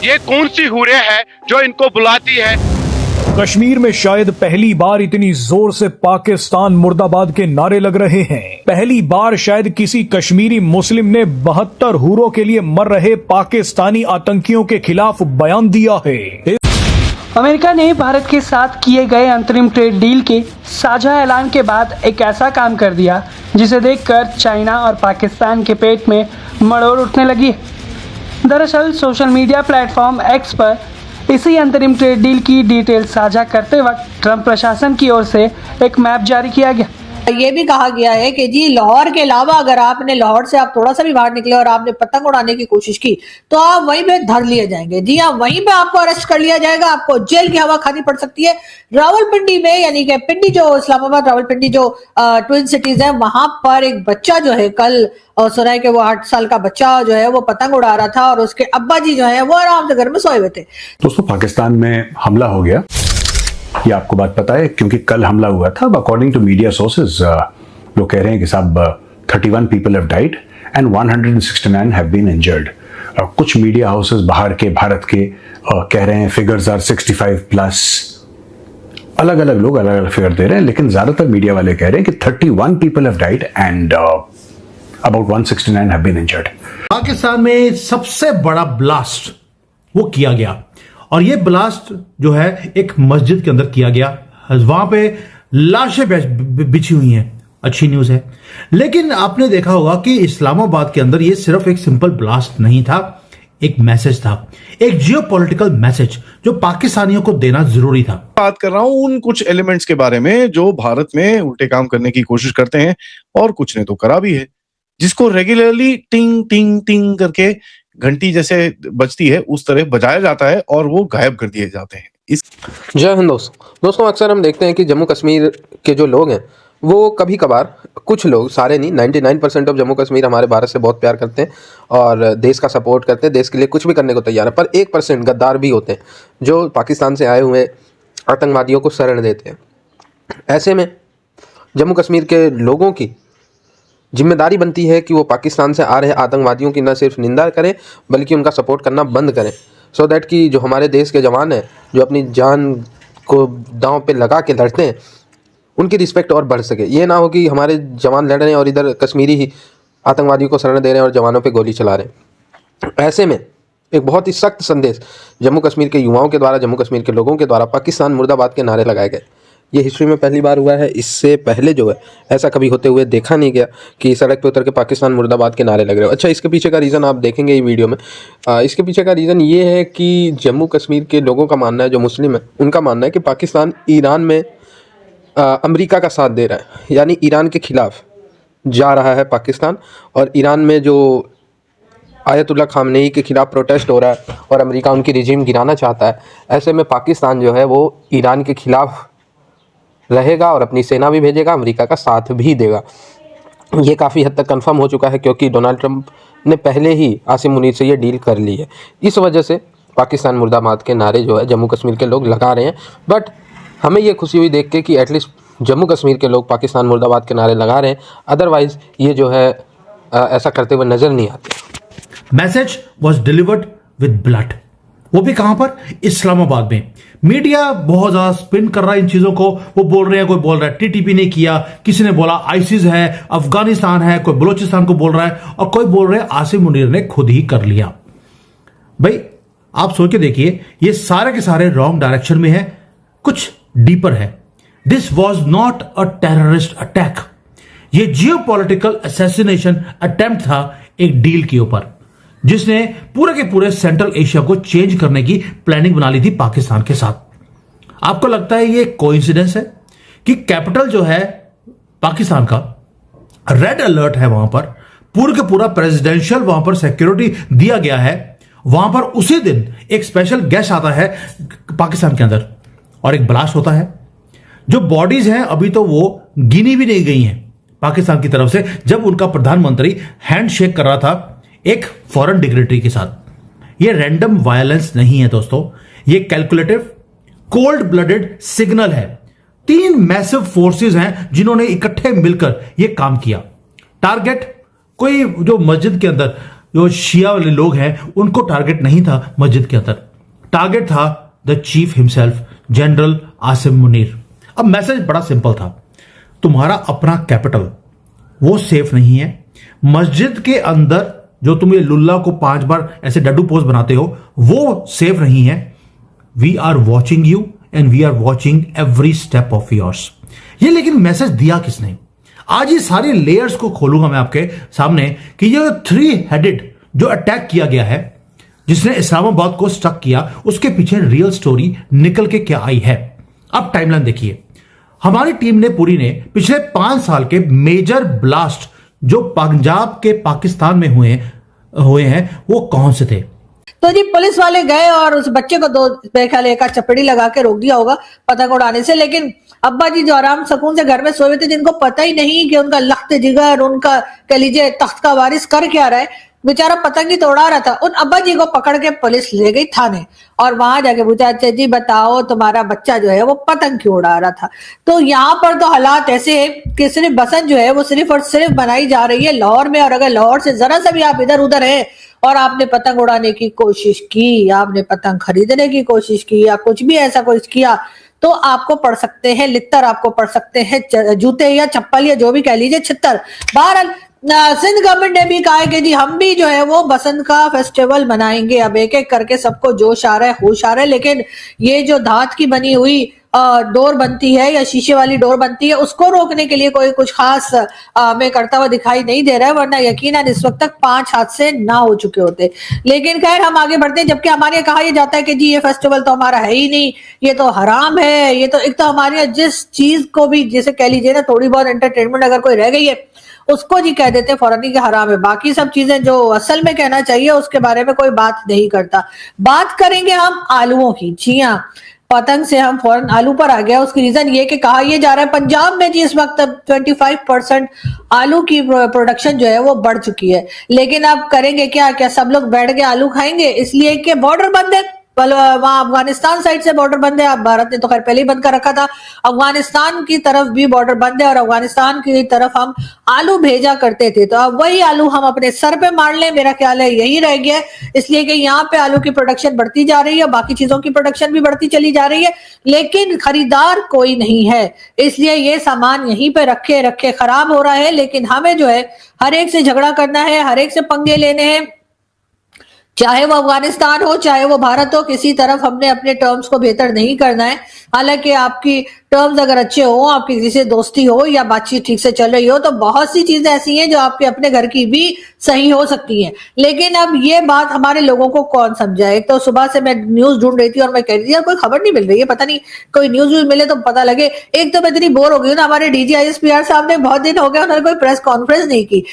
ये कौन सी हुर्रियत है जो इनको बुलाती है? कश्मीर में शायद पहली बार इतनी जोर से पाकिस्तान मुर्दाबाद के नारे लग रहे हैं। पहली बार शायद किसी कश्मीरी मुस्लिम ने 72 हूरों के लिए मर रहे पाकिस्तानी आतंकियों के खिलाफ बयान दिया है। अमेरिका ने भारत के साथ किए गए अंतरिम ट्रेड डील के साझा ऐलान के बाद एक ऐसा काम कर दिया जिसे देखकर चाइना और पाकिस्तान के पेट में मरोड़ उठने लगी है। दरअसल सोशल मीडिया प्लेटफॉर्म एक्स पर इसी अंतरिम ट्रेड डील की डिटेल साझा करते वक्त ट्रंप प्रशासन की ओर से एक मैप जारी किया गया। ये भी कहा गया है कि जी लाहौर के अलावा अगर आपने लाहौर से आप थोड़ा सा भी बाहर निकले और आपने पतंग उड़ाने की कोशिश की तो आप वहीं पे धर लिए जाएंगे। जी हाँ, वहीं पे आपको अरेस्ट कर लिया जाएगा, आपको जेल की हवा खानी पड़ सकती है। रावलपिंडी में, यानी कि पिंडी जो इस्लामाबाद रावलपिंडी जो ट्विन सिटीज है, वहां पर एक बच्चा जो है कल सुना है कि वो 8 साल का बच्चा जो है वो पतंग उड़ा रहा था और उसके अब्बा जी जो है वो आराम से घर में सोए हुए थे। दोस्तों, पाकिस्तान में हमला हो गया, ये आपको बात पता है क्योंकि कल हमला हुआ था। अकॉर्डिंग टू मीडिया सोर्सेज लोग कह रहे हैं कि साहब 31 people have died and 169 have been injured. कुछ मीडिया हाउसेस बाहर के, भारत के कह रहे हैं फिगर्स आर 65 प्लस। अलग अलग लोग अलग अलग फिगर दे रहे हैं, लेकिन ज्यादातर मीडिया वाले कह रहे हैं कि 31 people have died and about 169 have been injured. Pakistan में सबसे बड़ा ब्लास्ट वो किया गया और ये ब्लास्ट जो है एक मस्जिद के अंदर किया गया। वहां पे लाशें बिछी हुई हैं। अच्छी न्यूज है, लेकिन आपने देखा होगा कि इस्लामाबाद के अंदर ये सिर्फ एक सिंपल ब्लास्ट नहीं था, एक मैसेज था, एक जियोपॉलिटिकल मैसेज जो पाकिस्तानियों को देना जरूरी था। बात कर रहा हूं उन कुछ एलिमेंट्स के बारे में जो भारत में उल्टे काम करने की कोशिश करते हैं और कुछ ने तो करा भी है, जिसको रेगुलरली टिंग टिंग टिंग करके घंटी जैसे बजती है उस तरह बजाया जाता है और वो गायब कर दिए जाते हैं। जय हिंद दोस्तों, अक्सर हम देखते हैं कि जम्मू कश्मीर के जो लोग हैं वो कभी कभार, कुछ लोग, सारे नहीं, 99% ऑफ जम्मू कश्मीर हमारे भारत से बहुत प्यार करते हैं और देश का सपोर्ट करते हैं, देश के लिए कुछ भी करने को तैयार है। पर 1% गद्दार भी होते हैं जो पाकिस्तान से आए हुए आतंकवादियों को शरण देते हैं। ऐसे में जम्मू कश्मीर के लोगों की जिम्मेदारी बनती है कि वो पाकिस्तान से आ रहे आतंकवादियों की न सिर्फ निंदा करें बल्कि उनका सपोर्ट करना बंद करें, सो दैट कि जो हमारे देश के जवान हैं जो अपनी जान को दांव पे लगा के लड़ते हैं उनकी रिस्पेक्ट और बढ़ सके। ये ना हो कि हमारे जवान लड़ रहे हैं और इधर कश्मीरी ही आतंकवादियों को शरण दे रहे हैं और जवानों पे गोली चला रहे हैं। ऐसे में एक बहुत ही सख्त संदेश जम्मू कश्मीर के युवाओं के द्वारा, जम्मू कश्मीर के लोगों के द्वारा पाकिस्तान मुर्दाबाद के नारे लगाए गए। ये हिस्ट्री में पहली बार हुआ है। इससे पहले जो है ऐसा कभी होते हुए देखा नहीं गया कि सड़क पे उतर के पाकिस्तान मुर्दाबाद के नारे लग रहे हो। अच्छा, इसके पीछे का रीज़न आप देखेंगे ये वीडियो में। इसके पीछे का रीज़न ये है कि जम्मू कश्मीर के लोगों का मानना है, जो मुस्लिम है उनका मानना है कि पाकिस्तान ईरान में अमेरिका का साथ दे रहा है, यानी ईरान के खिलाफ जा रहा है पाकिस्तान। और ईरान में जो आयतुल्ला खामनेई के खिलाफ प्रोटेस्ट हो रहा है और अमेरिका उनकी रिजीम गिराना चाहता है, ऐसे में पाकिस्तान जो है वो ईरान के खिलाफ रहेगा और अपनी सेना भी भेजेगा, अमेरिका का साथ भी देगा। ये काफ़ी हद तक कंफर्म हो चुका है क्योंकि डोनाल्ड ट्रंप ने पहले ही आसिम मुनीर से ये डील कर ली है। इस वजह से पाकिस्तान मुर्दाबाद के नारे जो है जम्मू कश्मीर के लोग लगा रहे हैं। बट हमें ये खुशी हुई देख के कि एटलीस्ट जम्मू कश्मीर के लोग पाकिस्तान मुर्दाबाद के नारे लगा रहे हैं, अदरवाइज़ ये जो है ऐसा करते हुए नज़र नहीं आते। Message was delivered with blood, वो भी कहां पर? इस्लामाबाद में। मीडिया बहुत ज्यादा स्पिन कर रहा है इन चीजों को। वो बोल रहे हैं, कोई बोल रहा है टीटीपी ने किया, किसी ने बोला आईसिस है, अफगानिस्तान है, कोई बलोचिस्तान को बोल रहा है और कोई बोल रहे हैं आसिम मुनीर ने खुद ही कर लिया। भाई आप सोच के देखिए, ये सारे के सारे रॉन्ग डायरेक्शन में है, कुछ डीपर है। This was not a terrorist attack, ये जियोपॉलिटिकल असैसिनेशन अटेम्प्ट था एक डील के ऊपर जिसने पूरे के पूरे सेंट्रल एशिया को चेंज करने की प्लानिंग बना ली थी पाकिस्तान के साथ। आपको लगता है ये कोइंसिडेंस है कि कैपिटल जो है पाकिस्तान का रेड अलर्ट है, वहां पर पूरे के पूरा प्रेसिडेंशियल वहां पर सिक्योरिटी दिया गया है। वहां पर उसी दिन एक स्पेशल गेस्ट आता है पाकिस्तान के अंदर और एक ब्लास्ट होता है। जो बॉडीज हैं अभी तो वो गिनी भी नहीं गई हैं पाकिस्तान की तरफ से, जब उनका प्रधानमंत्री हैंड शेक कर रहा था एक फॉरेन डिग्नेटरी के साथ। ये रैंडम वायलेंस नहीं है दोस्तों, ये कैलकुलेटिव कोल्ड ब्लडेड सिग्नल है। 3 मैसिव फोर्सेस हैं जिन्होंने इकट्ठे मिलकर यह काम किया। टारगेट कोई जो मस्जिद के अंदर जो शिया वाले लोग हैं उनको टारगेट नहीं था मस्जिद के अंदर, टारगेट था the chief himself general Asim Munir. अब मैसेज बड़ा सिंपल था, तुम्हारा अपना कैपिटल वो सेफ नहीं है, मस्जिद के अंदर जो तुम ये लुल्ला को 5 बार ऐसे डड्डू पोज बनाते हो वो सेफ नहीं है। We are watching you and we are watching every step of yours. ये लेकिन मैसेज दिया किसने? आज ये सारे लेयर्स को खोलूंगा मैं आपके सामने कि ये 3 हेडेड जो अटैक किया गया है, जिसने इस्लामाबाद को स्टक किया, उसके पीछे रियल स्टोरी निकल के क्या आई है। अब टाइमलाइन देखिए, हमारी टीम ने पूरी ने पिछले 5 साल के मेजर ब्लास्ट जो पंजाब के पाकिस्तान में हुए हैं वो कौन से थे। तो जी पुलिस वाले गए और उस बच्चे को 2 ख्याल एक चपेड़ी लगा के रोक दिया होगा पतंग उड़ाने से, लेकिन अब्बा जी जो आराम सुकून से घर में सोए थे, जिनको पता ही नहीं कि उनका लख्त जिगर, उनका कह लीजिए तख्त का वारिस कर क्या रहा है, बेचारा पतंग ही तो उड़ा रहा था। उन अब्बा जी को पकड़ के पुलिस ले गई थाने और वहां जाके पूछा, अच्छा जी बताओ तुम्हारा बच्चा जो है वो पतंग क्यों उड़ा रहा था। तो यहाँ पर तो हालात ऐसे है कि सिर्फ बसंत जो है वो सिर्फ और सिर्फ बनाई जा रही है लाहौर में, और अगर लाहौर से जरा सा भी आप इधर उधर है और आपने पतंग उड़ाने की कोशिश की, आपने पतंग खरीदने की कोशिश की या कुछ भी ऐसा कुछ किया, तो आपको पड़ सकते हैं लित्तर, आपको पड़ सकते हैं जूते या चप्पल या जो भी कह लीजिए छित्तर। बहरहाल सिंध गवर्नमेंट ने भी कहा है कि जी हम भी जो है वो बसंत का फेस्टिवल मनाएंगे। अब एक एक करके सबको जोश आ रहा है, होश आ रहा है, लेकिन ये जो धात की बनी हुई डोर बनती है या शीशे वाली डोर बनती है, उसको रोकने के लिए कोई कुछ खास में करता हुआ दिखाई नहीं दे रहा है, वरना यकीनन इस वक्त तक 5 हादसे ना हो चुके होते। लेकिन खैर हम आगे बढ़ते हैं, जबकि हमारे यहाँ कहा यह जाता है कि जी ये फेस्टिवल तो हमारा है ही नहीं, ये तो हराम है, ये तो एक तो हमारे यहाँ जिस चीज को भी जैसे कह लीजिए ना थोड़ी बहुत एंटरटेनमेंट अगर कोई रह गई है उसको जी कह देते फौरन ही कि हराम है, बाकी सब चीजें जो असल में कहना चाहिए उसके बारे में कोई बात नहीं करता। बात करेंगे हम आलूओं की। जी हाँ, पतंग से हम फौरन आलू पर आ गया। उसकी रीजन ये कि कहा यह जा रहा है पंजाब में जी इस वक्त 25% आलू की प्रोडक्शन जो है वो बढ़ चुकी है, लेकिन अब करेंगे क्या सब लोग बैठ के आलू खाएंगे? इसलिए कि बॉर्डर बंद है, वहां अफगानिस्तान साइड से बॉर्डर बंद है। अब भारत ने तो खैर पहले ही बंद कर रखा था, अफगानिस्तान की तरफ भी बॉर्डर बंद है और अफगानिस्तान की तरफ हम आलू भेजा करते थे, तो अब वही आलू हम अपने सर पे मार लें, मेरा ख्याल है यही रह गया है। इसलिए कि यहाँ पे आलू की प्रोडक्शन बढ़ती जा रही है, बाकी चीजों की प्रोडक्शन भी बढ़ती चली जा रही है, लेकिन खरीदार कोई नहीं है, इसलिए ये सामान यहीं पे रखे रखे खराब हो रहा है। लेकिन हमें जो है हर एक से झगड़ा करना है, हर एक से पंगे लेने हैं, चाहे वो अफगानिस्तान हो चाहे वो भारत हो, किसी तरफ हमने अपने टर्म्स को बेहतर नहीं करना है। हालांकि आपकी टर्म्स अगर अच्छे हो, आपकी किसी से दोस्ती हो या बातचीत ठीक से चल रही हो, तो बहुत सी चीजें ऐसी हैं जो आपके अपने घर की भी सही हो सकती हैं। लेकिन अब ये बात हमारे लोगों को कौन समझाए? एक तो सुबह से मैं न्यूज ढूंढ रही थी और मैं कह रही थी यार कोई खबर नहीं मिल रही है, पता नहीं कोई न्यूज व्यूज मिले तो पता लगे। एक तो मैं इतनी बोर हो गई हूँ ना, हमारे DG ISPR साहब ने बहुत दिन हो गए उन्होंने कोई प्रेस कॉन्फ्रेंस नहीं की।